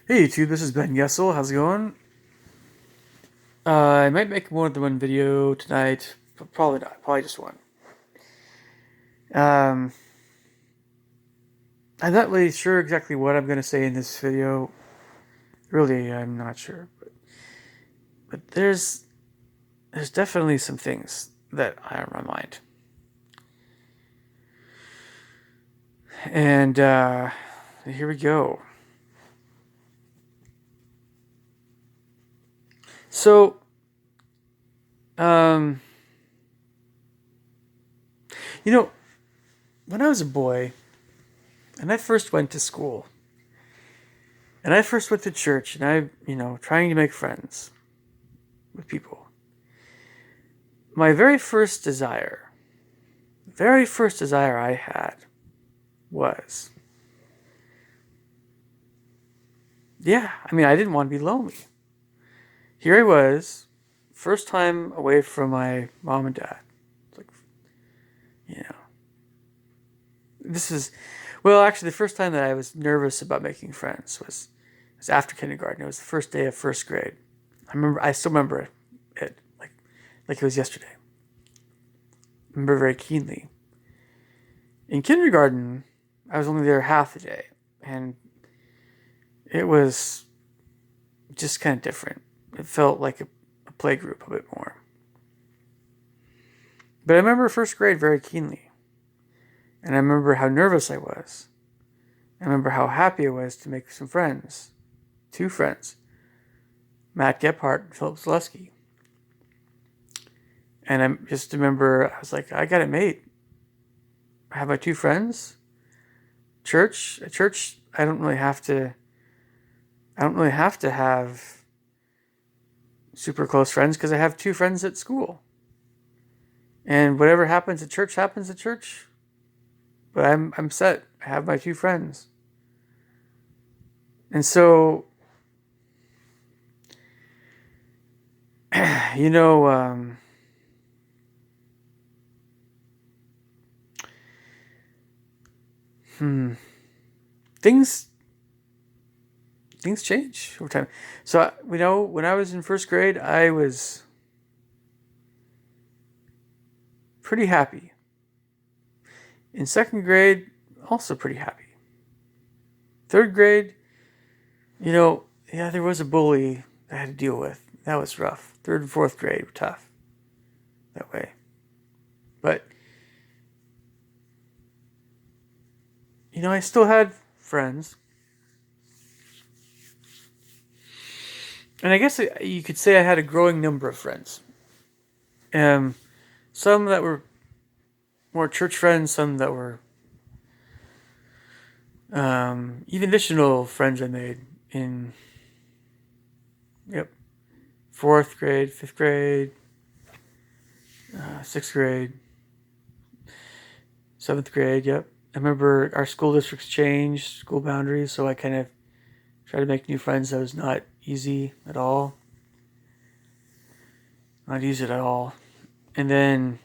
Hey YouTube, this is Ben Yessel. How's it going? I might make more than one video tonight, but probably not. Probably just one. Um, I'm not really sure exactly what I'm going to say in this video. Really, I'm not sure. But there's definitely some things that are on my mind. And here we go. So, um, you know, when I was a boy and I first went to school and I first went to church and trying to make friends with people. My very first desire I had was, I didn't want to be lonely. Here I was, first time away from my mom and dad. It's like, you know, this is, well, actually, the first time that I was nervous about making friends was after kindergarten. It was the first day of first grade. I still remember it like it was yesterday. I remember very keenly. In kindergarten, I was only there half a day, and it was just kind of different. It felt like a play group a bit more. But I remember first grade very keenly, and I remember how nervous I was. I remember how happy I was to make some friends, two friends, Matt Gephardt and Philip Zaleski. And I just remember I was like, I got it made. I have my two friends. At church, I don't really have to have super close friends because I have two friends at school. And whatever happens at church happens at church. But I'm set. I have my two friends. And so, you know, things things change over time. So, when I was in first grade, I was pretty happy. In second grade, also pretty happy. Third grade, there was a bully I had to deal with. That was rough. Third and fourth grade were tough that way. But, I still had friends. And I guess you could say I had a growing number of friends. Some that were more church friends, some that were even additional friends I made in, fourth grade, fifth grade, sixth grade, seventh grade, yep. I remember our school districts changed school boundaries, so I kind of tried to make new friends. That was not easy at all. Not easy at all. And then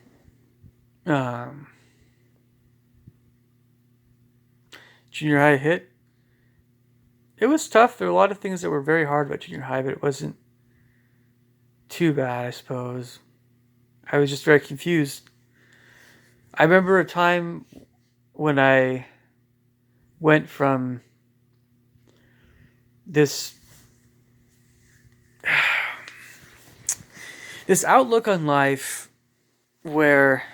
junior high hit. It was tough. There were a lot of things that were very hard about junior high, but it wasn't too bad, I suppose. I was just very confused. I remember a time when I went from this this outlook on life where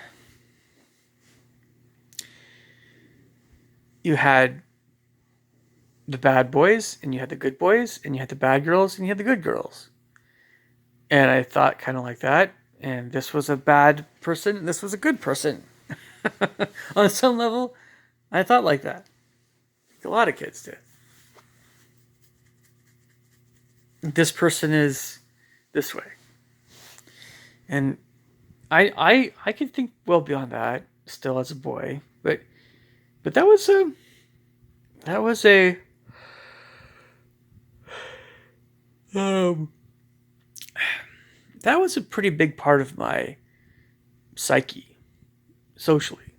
you had the bad boys and you had the good boys and you had the bad girls and you had the good girls. And I thought kind of like that. And this was a bad person and this was a good person. On some level, I thought like that. A lot of kids did. This person is this way. And I can think well beyond that still as a boy, but that was a that was a um that was a pretty big part of my psyche socially.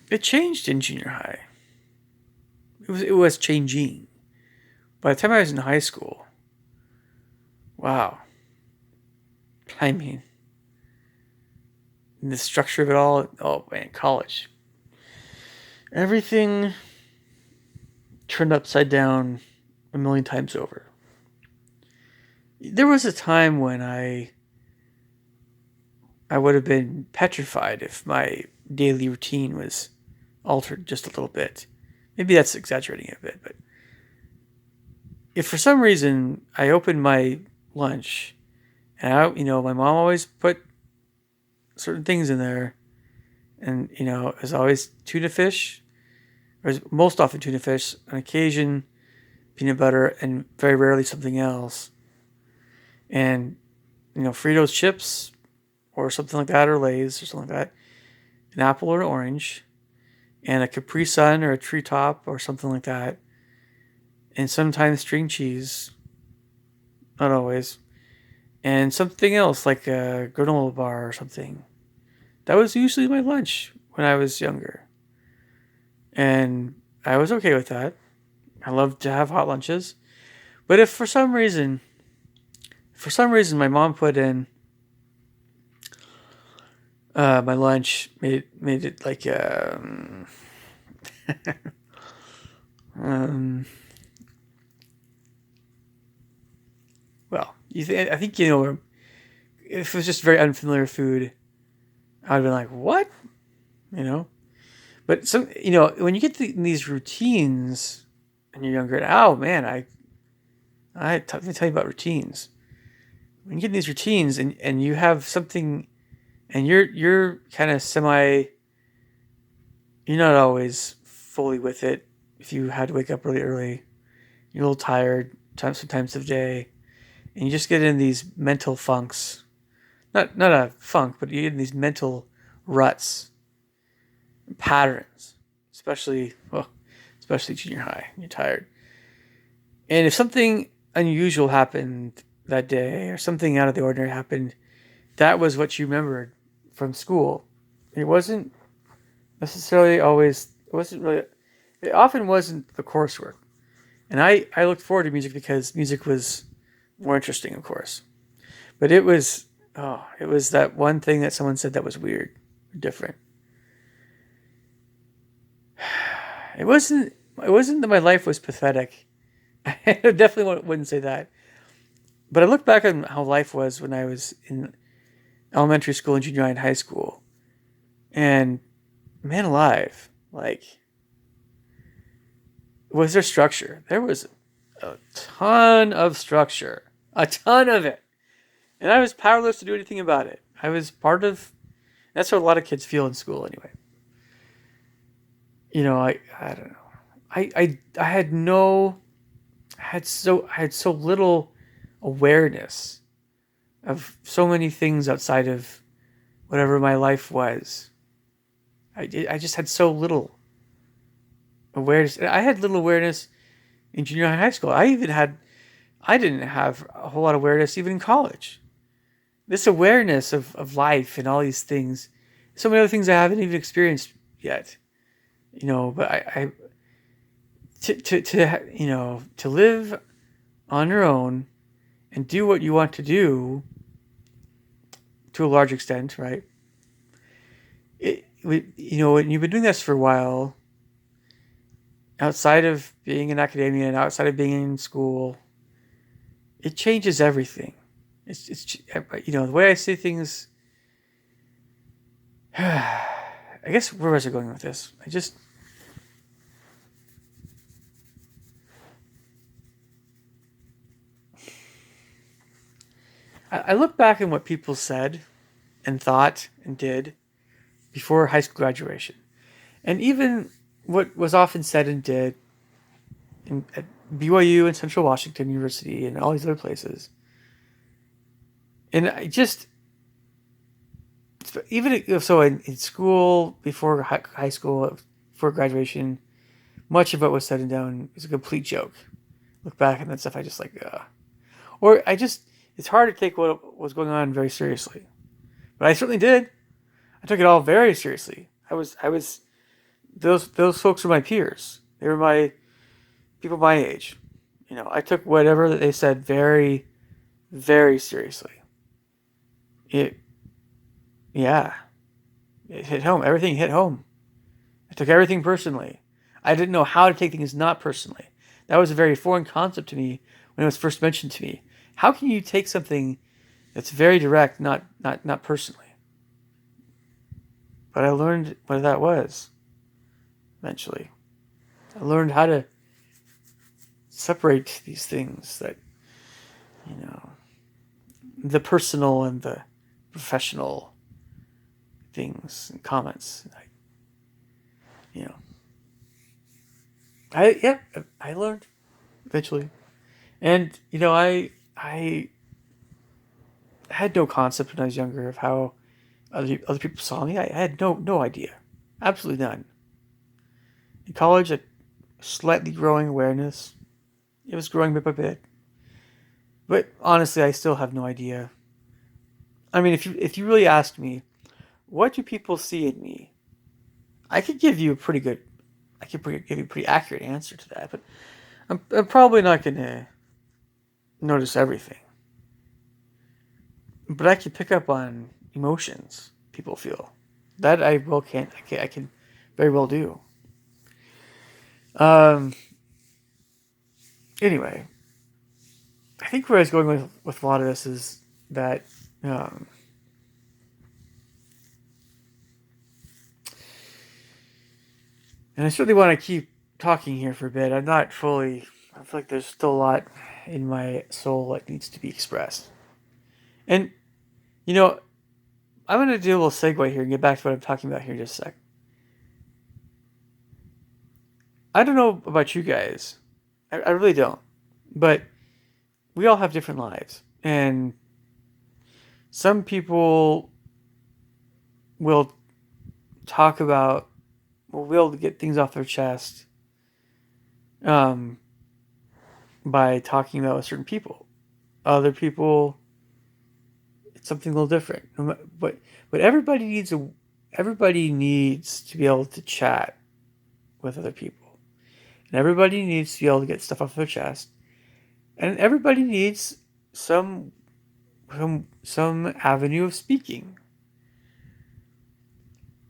It changed in junior high. it was changing. By the time I was in high school, wow. I mean, the structure of it all. Oh man, college. Everything turned upside down a million times over. There was a time when I would have been petrified if my daily routine was altered just a little bit. Maybe that's exaggerating a bit, but if for some reason I opened my lunch and my mom always put certain things in there, and as always tuna fish, or most often tuna fish, on occasion peanut butter, and very rarely something else, and Fritos chips or something like that, or Lay's or something like that, an apple or an orange, and a Capri Sun or a treetop or something like that, and sometimes string cheese, not always, and something else like a granola bar or something. That was usually my lunch when I was younger. And I was okay with that. I loved to have hot lunches. But if for some reason my mom put in my lunch, made it like well, I think if it was just very unfamiliar food, I'd have been like, what? But when you get these routines and you're younger, oh man, let me tell you about routines. When you get these routines and you have something, and you're kind of you're not always fully with it. If you had to wake up really early, you're a little tired sometimes of the day, and you just get in these mental funks. Not a funk, but you get in these mental ruts, patterns, especially junior high. You're tired, and if something unusual happened that day, or something out of the ordinary happened, that was what you remembered from school. It wasn't necessarily always. It often wasn't the coursework, and I looked forward to music because music was more interesting, of course. But it was that one thing that someone said that was weird, different. It wasn't that my life was pathetic. I definitely wouldn't say that. But I look back on how life was when I was in elementary school and junior high and high school. And man alive, like, was there structure? There was a ton of structure. A ton of it. And I was powerless to do anything about it. I was part of... That's what a lot of kids feel in school anyway. I don't know. I had so little awareness of so many things outside of whatever my life was. I just had so little awareness. I had little awareness in junior high and high school. I didn't have a whole lot of awareness even in college. This awareness of life and all these things, so many other things I haven't even experienced yet. But I to live on your own and do what you want to do to a large extent, right? When you've been doing this for a while, outside of being in academia and outside of being in school, it changes everything. It's the way I see things. I guess where was I going with this? I look back at what people said and thought and did before high school graduation. And even what was often said and did at BYU and Central Washington University and all these other places. And even so in school, before high school, before graduation, much of what was said and done is a complete joke. Look back at that stuff, I just it's hard to take what was going on very seriously. But I certainly did. I took it all very seriously. Those folks were my peers. They were people my age, I took whatever they said very, very seriously. It, yeah, it hit home. Everything hit home. I took everything personally. I didn't know how to take things not personally. That was a very foreign concept to me when it was first mentioned to me. How can you take something that's very direct, not personally? But I learned what that was eventually. I learned how to separate these things that, the personal and the professional things and comments. You know, I learned eventually, and I had no concept when I was younger of how other people saw me. I had no idea, absolutely none. In college, a slightly growing awareness. It was growing bit by bit, but honestly, I still have no idea. I mean, if you really asked me, what do people see in me? I could give you a pretty good, give you a pretty accurate answer to that, but I'm probably not going to notice everything. But I can pick up on emotions people feel. That I can very well do. Um. Anyway, I think where I was going with a lot of this is that um, and I certainly want to keep talking here for a bit. I'm not fully. I feel like there's still a lot in my soul that needs to be expressed. And you know, I'm going to do a little segue here and get back to what I'm talking about here in just a sec. I don't know about you guys. I really don't. But we all have different lives. And some people will talk about, will be able to get things off their chest um, by talking about certain people. Other people, it's something a little different. But everybody needs to be able to chat with other people. And everybody needs to be able to get stuff off their chest. And everybody needs some avenue of speaking.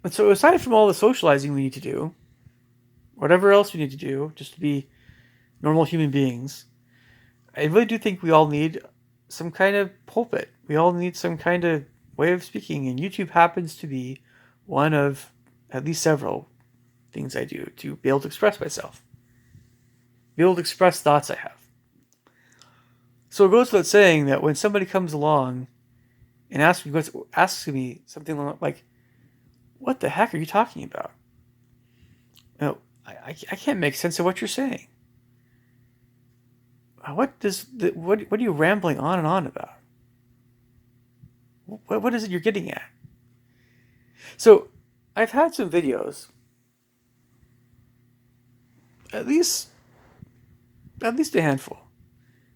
And so aside from all the socializing we need to do, whatever else we need to do just to be normal human beings, I really do think we all need some kind of pulpit. We all need some kind of way of speaking, and YouTube happens to be one of at least several things I do to be able to express myself, be able to express thoughts I have. So it goes without saying that when somebody comes along and asks me something like, "What the heck are you talking about?" I can't make sense of what you're saying. What are you rambling on and on about? What is it you're getting at? So I've had some videos, at least a handful.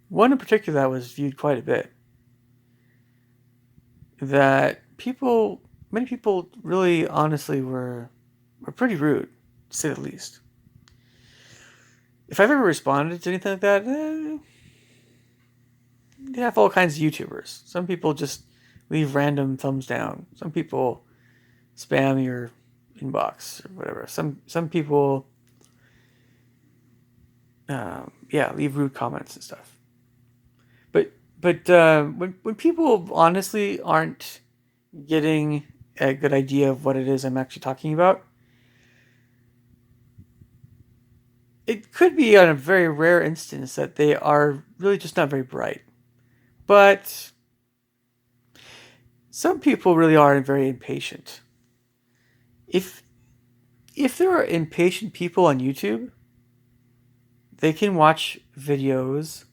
One in particular that was viewed quite a bit. That many people really honestly were pretty rude, to say the least. If I've ever responded to anything like that, you have all kinds of YouTubers. Some people just leave random thumbs down. Some people spam your inbox or whatever. Some people, leave rude comments and stuff. But when people honestly aren't getting a good idea of what it is I'm actually talking about, it could be on a very rare instance that they are really just not very bright. But some people really are very impatient. If there are impatient people on YouTube, they can watch videos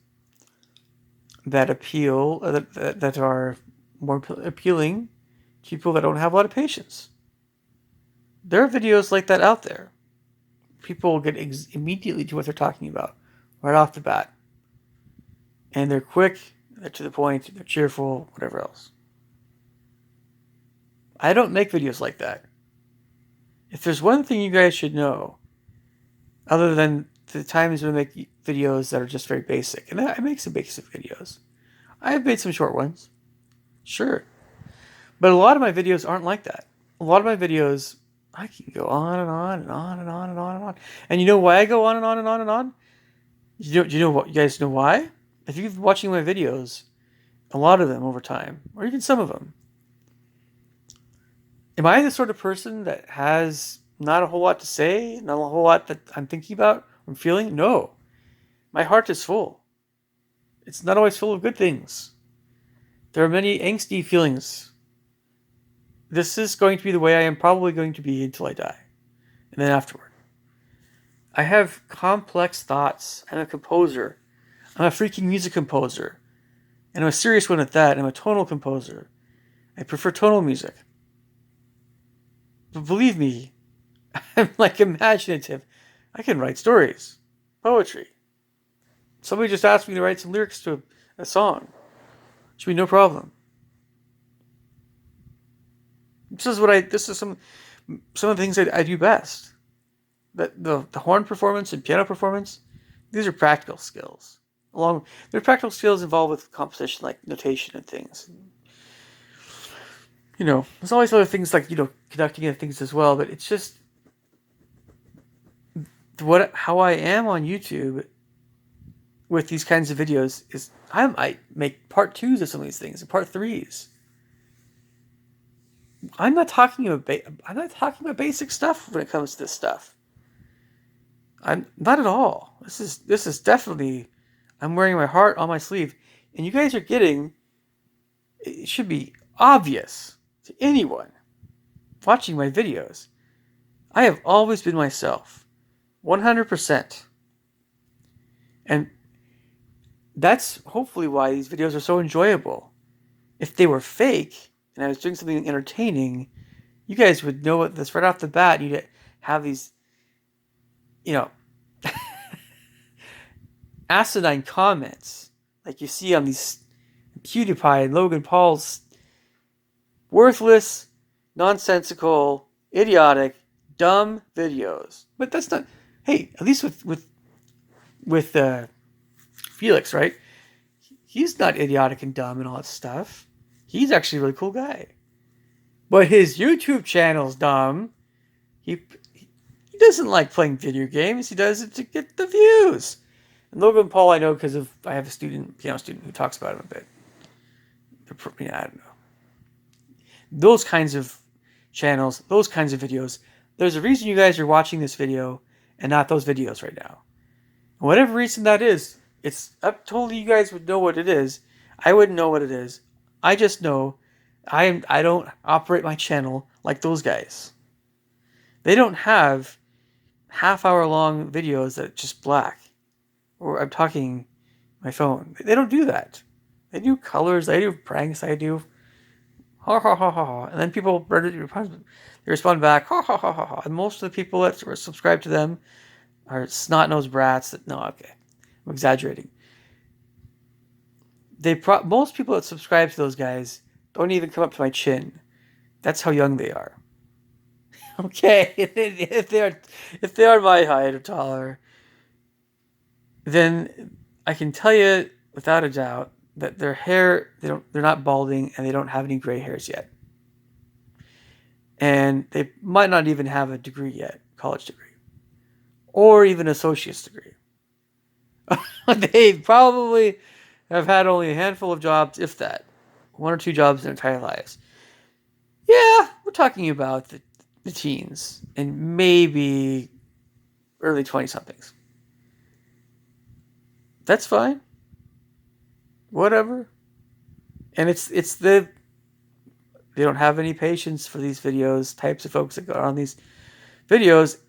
that appeal, that are more appealing to people that don't have a lot of patience. There are videos like that out there. People get immediately to what they're talking about right off the bat. And they're quick, they're to the point, they're cheerful, whatever else. I don't make videos like that. If there's one thing you guys should know, other than the times when I make videos that are just very basic. And I make some basic videos. I've made some short ones. Sure. But a lot of my videos aren't like that. A lot of my videos, I can go on and on and on and on and on and on. And you know why I go on and on and on and on? Do you know what? You guys know why? If you've been watching my videos, a lot of them over time, or even some of them, am I the sort of person that has not a whole lot to say, not a whole lot that I'm thinking about, I'm feeling? No. My heart is full. It's not always full of good things. There are many angsty feelings. This is going to be the way I am probably going to be until I die. And then afterward. I have complex thoughts. I'm a composer. I'm a freaking music composer. And I'm a serious one at that. I'm a tonal composer. I prefer tonal music. But believe me, I'm like imaginative. I can write stories, poetry. Somebody just asked me to write some lyrics to a song. Should be no problem. This is some of the things I do best. The horn performance and piano performance, these are practical skills. They're practical skills involved with composition, like notation and things. There's always other things like, conducting and things as well, but it's just how I am on YouTube with these kinds of videos is I might make part 2s of some of these things and part 3s. I'm not talking about basic stuff when it comes to this stuff. I'm not at all. This is definitely, I'm wearing my heart on my sleeve, and you guys are getting. It should be obvious to anyone watching my videos. I have always been myself, 100%, and that's hopefully why these videos are so enjoyable. If they were fake and I was doing something entertaining, you guys would know this right off the bat. You'd have these, asinine comments like you see on these PewDiePie and Logan Paul's worthless, nonsensical, idiotic, dumb videos. But that's not. Hey, at least with Felix, right? He's not idiotic and dumb and all that stuff. He's actually a really cool guy. But his YouTube channel's dumb. He doesn't like playing video games. He does it to get the views. And Logan Paul, I know because I have a piano student who talks about him a bit. I don't know. Those kinds of channels, those kinds of videos. There's a reason you guys are watching this video and not those videos right now. And whatever reason that is, it's up totally you guys would know what it is. I wouldn't know what it is. I just know I don't operate my channel like those guys. They don't have half-hour long videos that are just black. Or I'm talking my phone. They don't do that. They do colors. They do pranks. I do ha ha ha ha ha. And then people they respond back ha ha ha ha ha. And most of the people that subscribe to them are snot-nosed brats. I'm exaggerating. Most people that subscribe to those guys don't even come up to my chin. That's how young they are. Okay, if they are my height or taller, then I can tell you without a doubt that their hair, they're not balding and they don't have any gray hairs yet. And they might not even have a degree yet, college degree, or even an associate's degree. They probably have had only a handful of jobs, if that, 1 or 2 jobs in their entire lives. Yeah, we're talking about the teens and maybe early 20-somethings. That's fine. Whatever. And they don't have any patience for these videos, types of folks that go on these videos.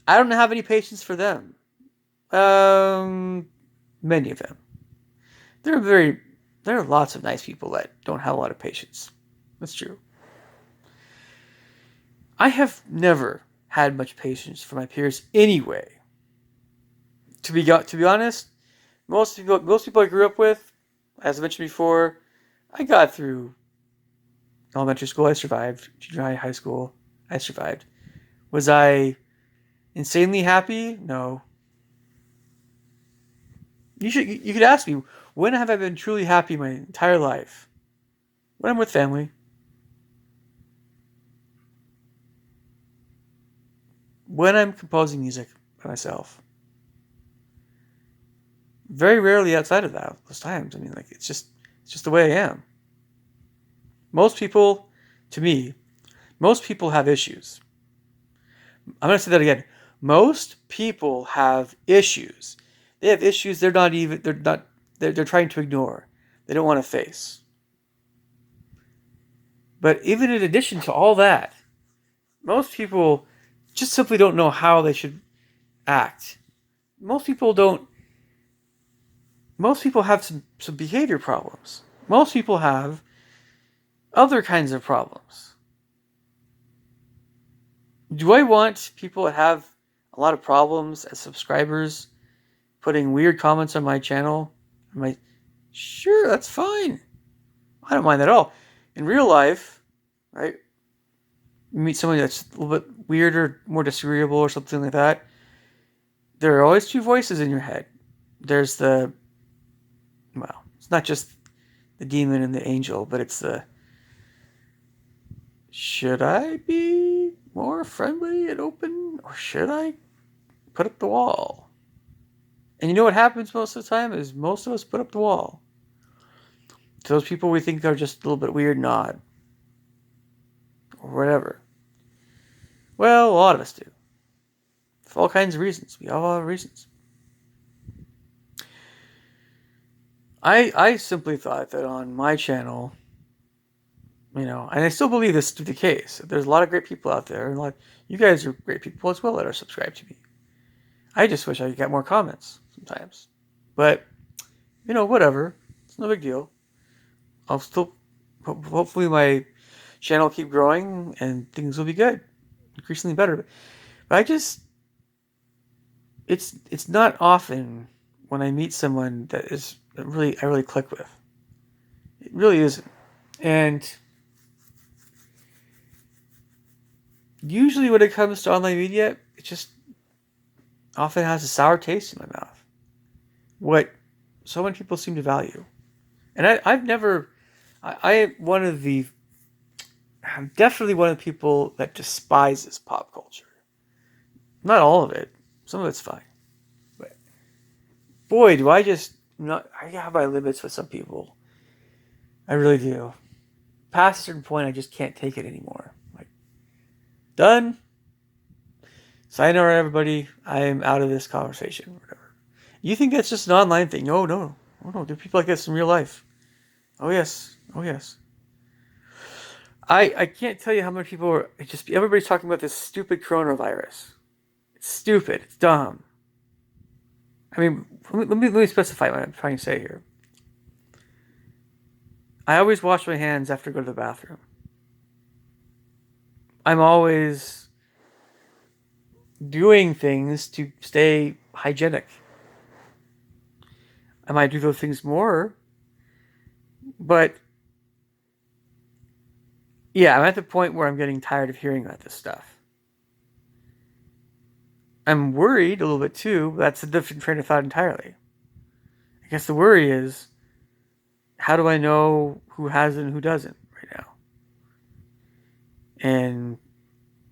I don't have any patience for them. Many of them. There are lots of nice people that don't have a lot of patience. That's true. I have never had much patience for my peers anyway. To be honest, most people I grew up with, as I mentioned before, I got through elementary school. I survived. Junior high, high school, I survived. Was I insanely happy? No. You could ask me, when have I been truly happy my entire life? When I'm with family. When I'm composing music by myself. Very rarely outside of that, those times. I mean, like, it's just the way I am. Most people, to me, most people have issues. I'm going to say that again. Most people have issues. They have issues they're trying to ignore. They don't want to face. But even in addition to all that, most people just simply don't know how they should act. Most people don't. Most people have some behavior problems. Most people have other kinds of problems. Do I want people that have a lot of problems as subscribers putting weird comments on my channel? Sure, that's fine. I don't mind that at all. In real life, right? You meet somebody that's a little bit weirder, more disagreeable or something like that. There are always two voices in your head. There's it's not just the demon and the angel, but it's should I be more friendly and open, or should I put up the wall? And you know what happens most of the time is most of us put up the wall. To those people we think are just a little bit weird and odd, or whatever. Well, a lot of us do. For all kinds of reasons. We all have reasons. I simply thought that on my channel, and I still believe this to be the case. There's a lot of great people out there, and you guys are great people as well that are subscribed to me. I just wish I could get more comments sometimes. But, whatever. It's no big deal. I'll still, hopefully my channel will keep growing and things will be good. Increasingly better. But it's not often when I meet someone that I really click with. It really isn't. And usually when it comes to online media, it just often has a sour taste in my mouth. What so many people seem to value. And I'm definitely one of the people that despises pop culture. Not all of it. Some of it's fine. But boy, do I have my limits with some people. I really do. Past a certain point, I just can't take it anymore. Done. Sayonara, everybody. I am out of this conversation. Whatever. You think that's just an online thing? No. Oh, no. There are people like this in real life. Oh, yes. I can't tell you how many people are everybody's talking about this stupid coronavirus. It's stupid. It's dumb. I mean, let me specify what I'm trying to say here. I always wash my hands after I go to the bathroom. I'm always doing things to stay hygienic. I might do those things more, but yeah, I'm at the point where I'm getting tired of hearing about this stuff. I'm worried a little bit too, but that's a different train of thought entirely. I guess the worry is, how do I know who has it and who doesn't right now? And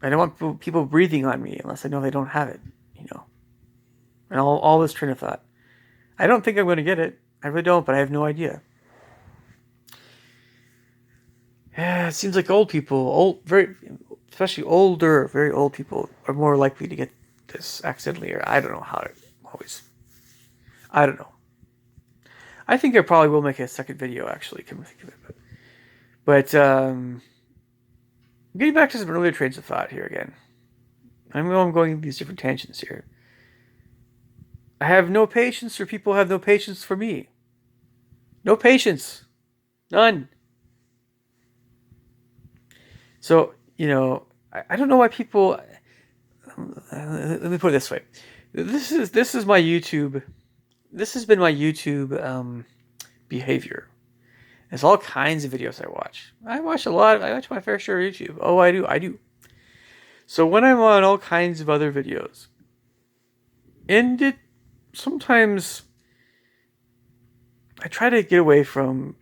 I don't want people breathing on me unless I know they don't have it, And all this train of thought. I don't think I'm going to get it. I really don't, but I have no idea. Yeah, it seems like old people, especially older, very old people, are more likely to get this accidentally, or I don't know how to I don't know. I think I probably will make a second video, actually, come to think of it. But getting back to some earlier trains of thought here again. I know I'm going these different tangents here. I have no patience for people who have no patience for me. No patience. None. So, I don't know why people... Let me put it this way. This is my YouTube... This has been my YouTube behavior. There's all kinds of videos I watch. I watch a lot. I watch my fair share of YouTube. Oh, I do. So when I'm on all kinds of other videos, and it sometimes I try to get away from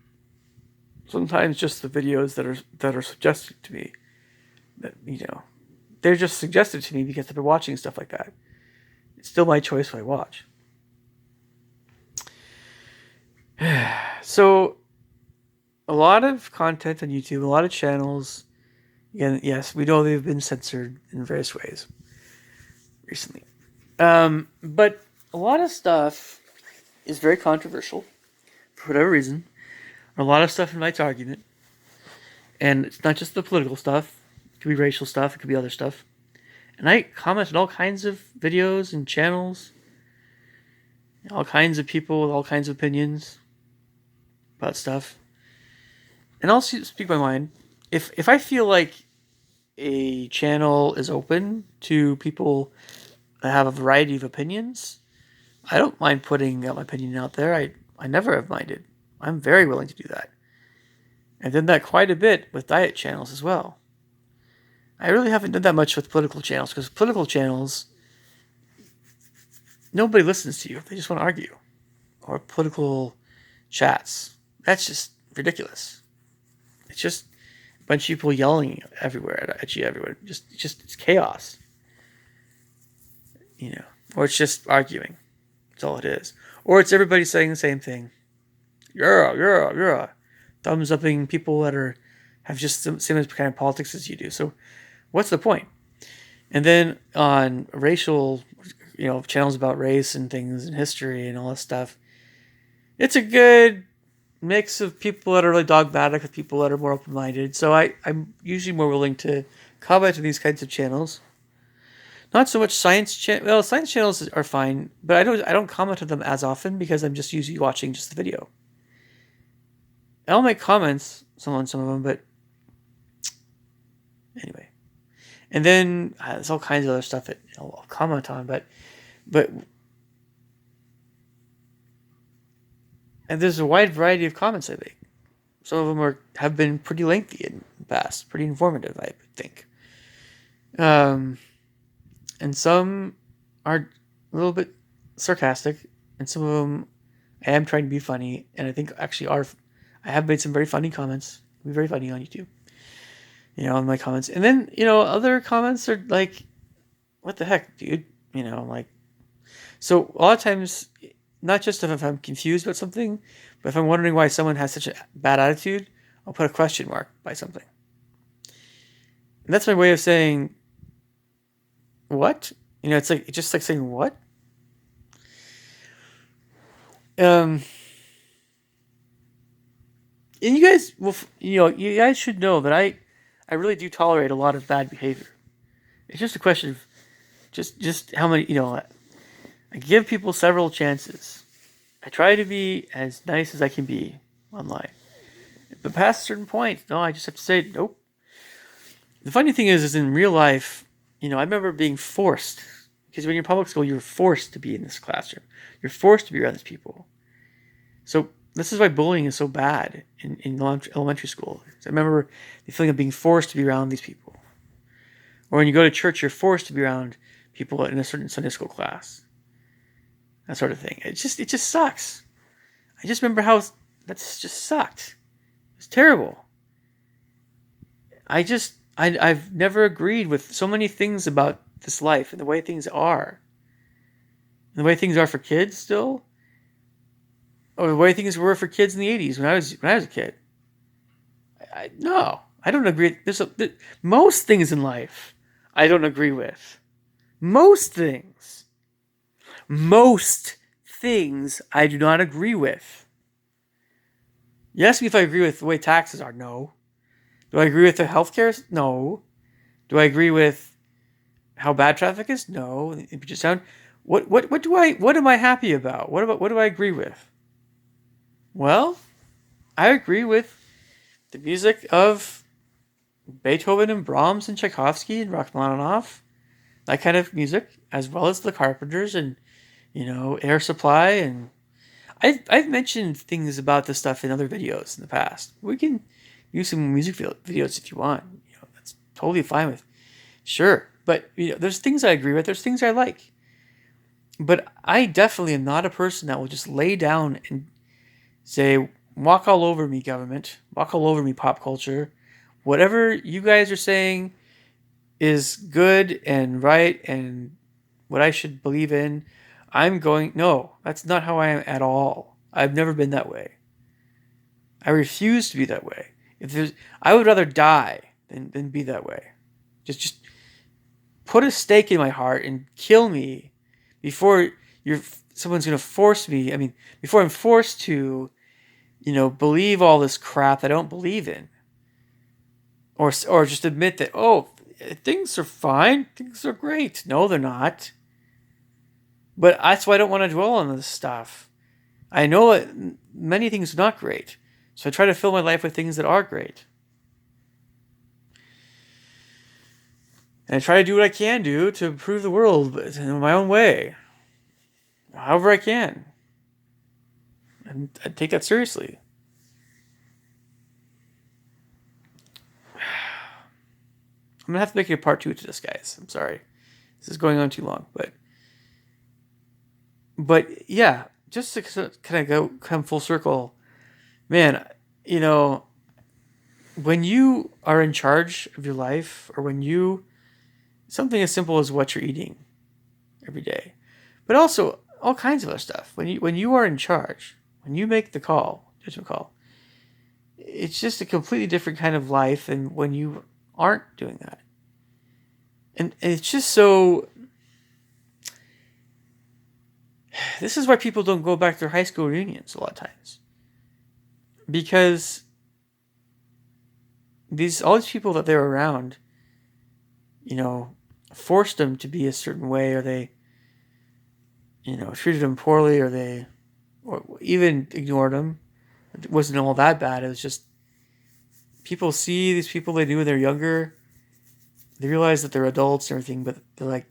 sometimes just the videos that are suggested to me. That, they're just suggested to me because I've been watching stuff like that. It's still my choice what I watch. So, a lot of content on YouTube, a lot of channels. Again, yes, we know they've been censored in various ways recently. But a lot of stuff is very controversial for whatever reason. A lot of stuff invites argument. And it's not just the political stuff. It could be racial stuff. It could be other stuff. And I comment on all kinds of videos and channels. All kinds of people with all kinds of opinions about stuff. And I'll speak my mind. If I feel like a channel is open to people that have a variety of opinions, I don't mind putting my opinion out there. I never have minded. I'm very willing to do that. I've done that quite a bit with diet channels as well. I really haven't done that much with political channels, because political channels, nobody listens to you. They just want to argue. Or political chats. That's just ridiculous. It's just a bunch of people yelling everywhere at you everywhere. It's chaos. Or it's just arguing. That's all it is. Or it's everybody saying the same thing. Yeah. Thumbs upping people that have just the same kind of politics as you do. So what's the point? And then on racial, channels about race and things and history and all that stuff, it's a good mix of people that are really dogmatic with people that are more open-minded. So I'm usually more willing to comment on these kinds of channels. Not so much science channels. Well, science channels are fine, but I don't comment on them as often because I'm just usually watching just the video. I'll make comments on some of them, but anyway. And then there's all kinds of other stuff that I'll comment on, but and there's a wide variety of comments I make. Some of them have been pretty lengthy in the past, pretty informative, I think. And some are a little bit sarcastic, and some of them I am trying to be funny, and I think actually I have made some very funny comments. It'll be very funny on YouTube. In my comments. And then, other comments are like, what the heck, dude? So a lot of times, not just if I'm confused about something, but if I'm wondering why someone has such a bad attitude, I'll put a question mark by something. And that's my way of saying, what? It's just like saying, what? And you guys you guys should know that I really do tolerate a lot of bad behavior. It's just a question of just how many, I give people several chances. I try to be as nice as I can be online. But past a certain point, no, I just have to say, nope. The funny thing is in real life, I remember being forced, because when you're in public school, you're forced to be in this classroom. You're forced to be around these people. So this is why bullying is so bad in elementary school. I remember the feeling of being forced to be around these people. Or when you go to church, you're forced to be around people in a certain Sunday school class. That sort of thing. It just sucks. I just remember how that's just sucked. It was terrible. I've never agreed with so many things about this life and the way things are. And the way things are for kids still. Or the way things were for kids in the 80s when I was a kid. No, I don't agree. Most things in life I don't agree with. Most things I do not agree with. You ask me if I agree with the way taxes are. No. Do I agree with the healthcare? No. Do I agree with how bad traffic is? No. What am I happy about? What do I agree with? Well, I agree with the music of Beethoven and Brahms and Tchaikovsky and Rachmaninoff, that kind of music, as well as the Carpenters and, Air Supply. And I've mentioned things about this stuff in other videos in the past. We can use some music videos if you want. That's totally fine with. Sure. But, there's things I agree with. There's things I like. But I definitely am not a person that will just lay down and Say, walk all over me, government. Walk all over me, pop culture. Whatever you guys are saying is good and right and what I should believe in, no, that's not how I am at all. I've never been that way. I refuse to be that way. I would rather die than be that way. Just put a stake in my heart and kill me before someone's going to force me. I mean, before I'm forced to, believe all this crap that I don't believe in, or just admit that, oh, things are fine, things are great. No, they're not. But that's why I don't want to dwell on this stuff. I know that many things are not great, so I try to fill my life with things that are great. And I try to do what I can do to improve the world in my own way, however I can. And I take that seriously. I'm going to have to make a part 2 to this, guys. I'm sorry. This is going on too long. But yeah, just to kind of come full circle, man, when you are in charge of your life, or something as simple as what you're eating every day, but also all kinds of other stuff. When you are in charge, when you make the judgment call, it's just a completely different kind of life than when you aren't doing that. And it's just so. This is why people don't go back to their high school reunions a lot of times, because all these people that they're around, forced them to be a certain way, or they, treated them poorly, or even ignored them. It wasn't all that bad. It was just people see these people they knew when they're younger. They realize that they're adults and everything, but they're like,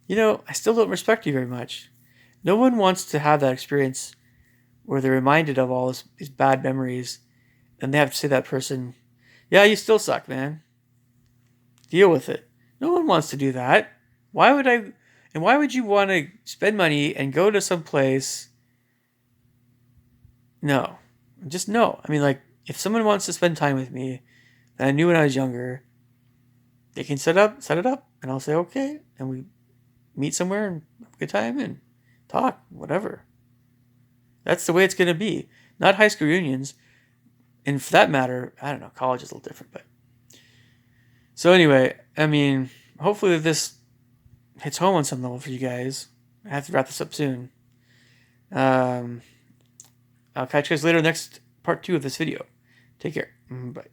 I still don't respect you very much. No one wants to have that experience where they're reminded of all these bad memories, and they have to say to that person, yeah, you still suck, man. Deal with it. No one wants to do that. Why would you want to spend money and go to some place? No. Just no. I mean, like, if someone wants to spend time with me that I knew when I was younger, they can set it up, and I'll say, okay, and we meet somewhere and have a good time and talk, whatever. That's the way it's going to be. Not high school reunions. And for that matter, I don't know, college is a little different, but. So anyway, I mean, hopefully this hits home on some level for you guys. I have to wrap this up soon. I'll catch you guys later next part 2 of this video. Take care. Bye.